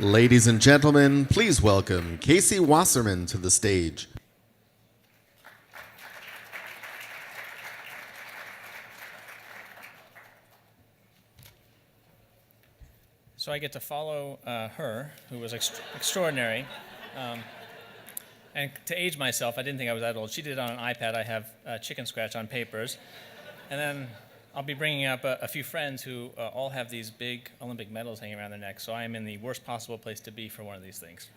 Ladies and gentlemen, please welcome Casey Wasserman to the stage. So I get to follow her, who was extraordinary. And to age myself, I didn't think I was that old. She did it on an iPad. I have chicken scratch on papers. And then I'll be bringing up a few friends who all have these big Olympic medals hanging around their necks, so I am in the worst possible place to be for one of these things.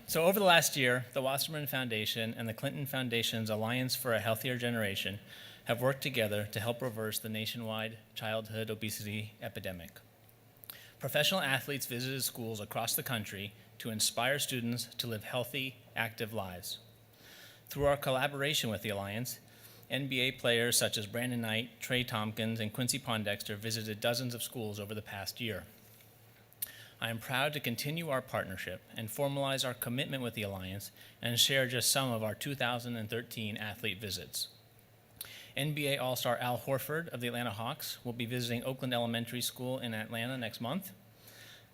So over the last year, the Wasserman Foundation and the Clinton Foundation's Alliance for a Healthier Generation have worked together to help reverse the nationwide childhood obesity epidemic. Professional athletes visited schools across the country to inspire students to live healthy, active lives. Through our collaboration with the Alliance, NBA players such as Brandon Knight, Trey Tompkins, and Quincy Pondexter visited dozens of schools over the past year. I am proud to continue our partnership and formalize our commitment with the Alliance and share just some of our 2013 athlete visits. NBA All-Star Al Horford of the Atlanta Hawks will be visiting Oakland Elementary School in Atlanta next month.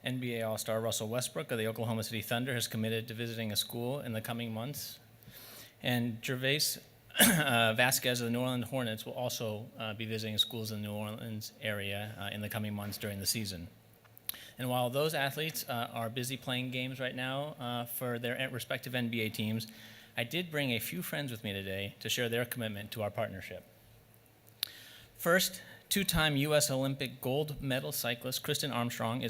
NBA All-Star Russell Westbrook of the Oklahoma City Thunder has committed to visiting a school in the coming months. And Gervais Vasquez of the New Orleans Hornets will also be visiting schools in the New Orleans area in the coming months during the season. And while those athletes are busy playing games right now for their respective NBA teams, I did bring a few friends with me today to share their commitment to our partnership. First, two-time U.S. Olympic gold medal cyclist Kristen Armstrong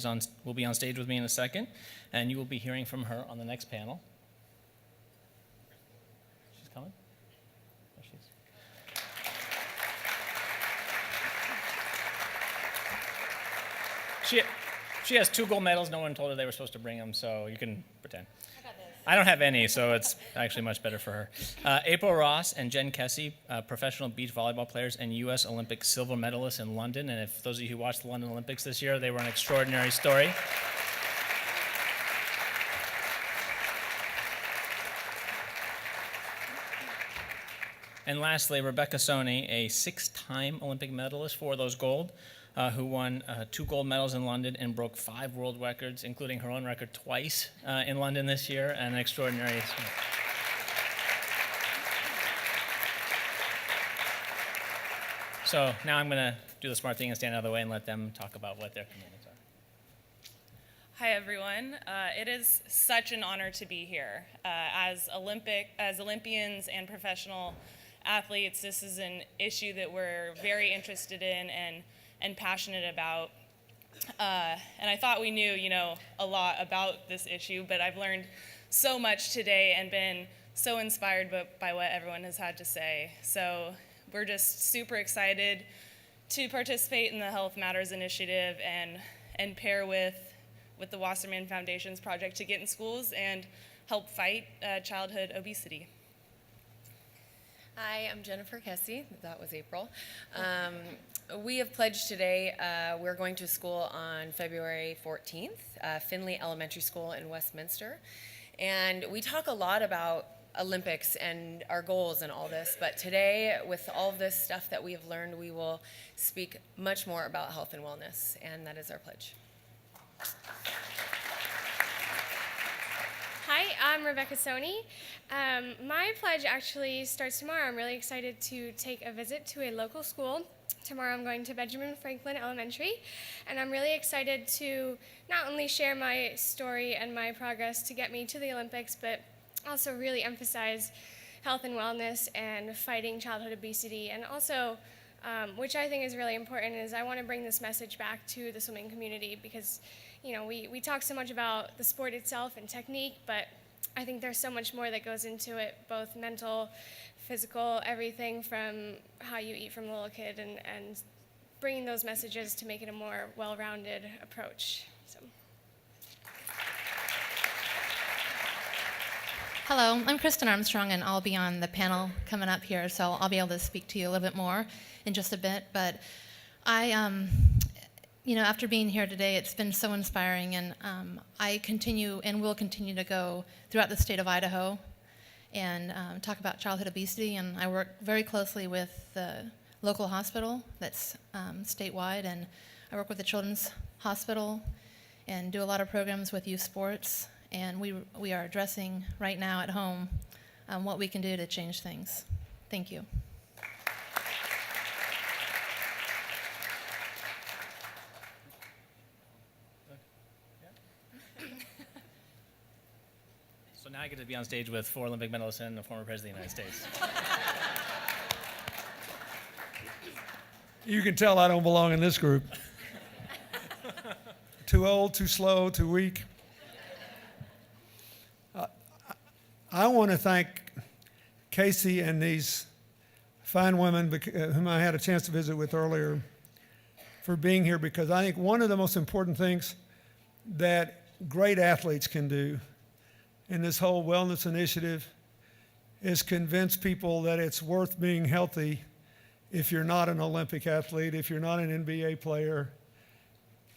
will be on stage with me in a second, and you will be hearing from her on the next panel. She's coming? There she is. She has 2 gold medals. No one told her they were supposed to bring them, so you can pretend. I don't have any, so it's actually much better for her. April Ross and Jen Kessie, professional beach volleyball players and U.S. Olympic silver medalists in London. And if those of you who watched the London Olympics this year, they were an extraordinary story. And lastly, Rebecca Soni, a 6-time Olympic medalist for those gold, who won 2 gold medals in London and broke 5 world records, including her own record twice in London this year, and an extraordinary. So now I'm going to do the smart thing and stand out of the way and let them talk about what their commitments are. Hi, everyone. It is such an honor to be here. As Olympians and professional athletes, this is an issue that we're very interested in and passionate about. And I thought we knew, a lot about this issue, but I've learned so much today and been so inspired by what everyone has had to say. So we're just super excited to participate in the Health Matters Initiative and pair with the Wasserman Foundation's project to get in schools and help fight childhood obesity. Hi, I'm Jennifer Kessie. That was April. We have pledged today. We're going to school on February 14th, Finley Elementary School in Westminster. And we talk a lot about Olympics and our goals and all this, but today, with all of this stuff that we have learned, we will speak much more about health and wellness, and that is our pledge. Hi, I'm Rebecca Soni. My pledge actually starts tomorrow. I'm really excited to take a visit to a local school. Tomorrow I'm going to Benjamin Franklin Elementary, and I'm really excited to not only share my story and my progress to get me to the Olympics, but also really emphasize health and wellness and fighting childhood obesity. And also, which I think is really important, is I want to bring this message back to the swimming community because we talk so much about the sport itself and technique, but I think there's so much more that goes into it, both mental, physical, everything from how you eat from a little kid and bringing those messages to make it a more well-rounded approach. So. Hello, I'm Kristen Armstrong, and I'll be on the panel coming up here, so I'll be able to speak to you a little bit more in just a bit. But I, after being here today, it's been so inspiring, and I continue and will continue to go throughout the state of Idaho and talk about childhood obesity, and I work very closely with the local hospital that's statewide, and I work with the Children's Hospital and do a lot of programs with youth sports. And we are addressing right now at home what we can do to change things. Thank you. So now I get to be on stage with 4 Olympic medalists and a former president of the United States. You can tell I don't belong in this group. Too old, too slow, too weak. I want to thank Casey and these fine women whom I had a chance to visit with earlier for being here, because I think one of the most important things that great athletes can do in this whole wellness initiative is convince people that it's worth being healthy if you're not an Olympic athlete, if you're not an NBA player,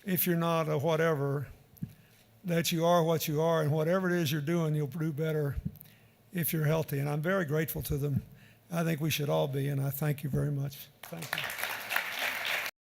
if you're not a whatever, that you are what you are, and whatever it is you're doing, you'll do better if you're healthy. And I'm very grateful to them. I think we should all be, and I thank you very much. Thank you.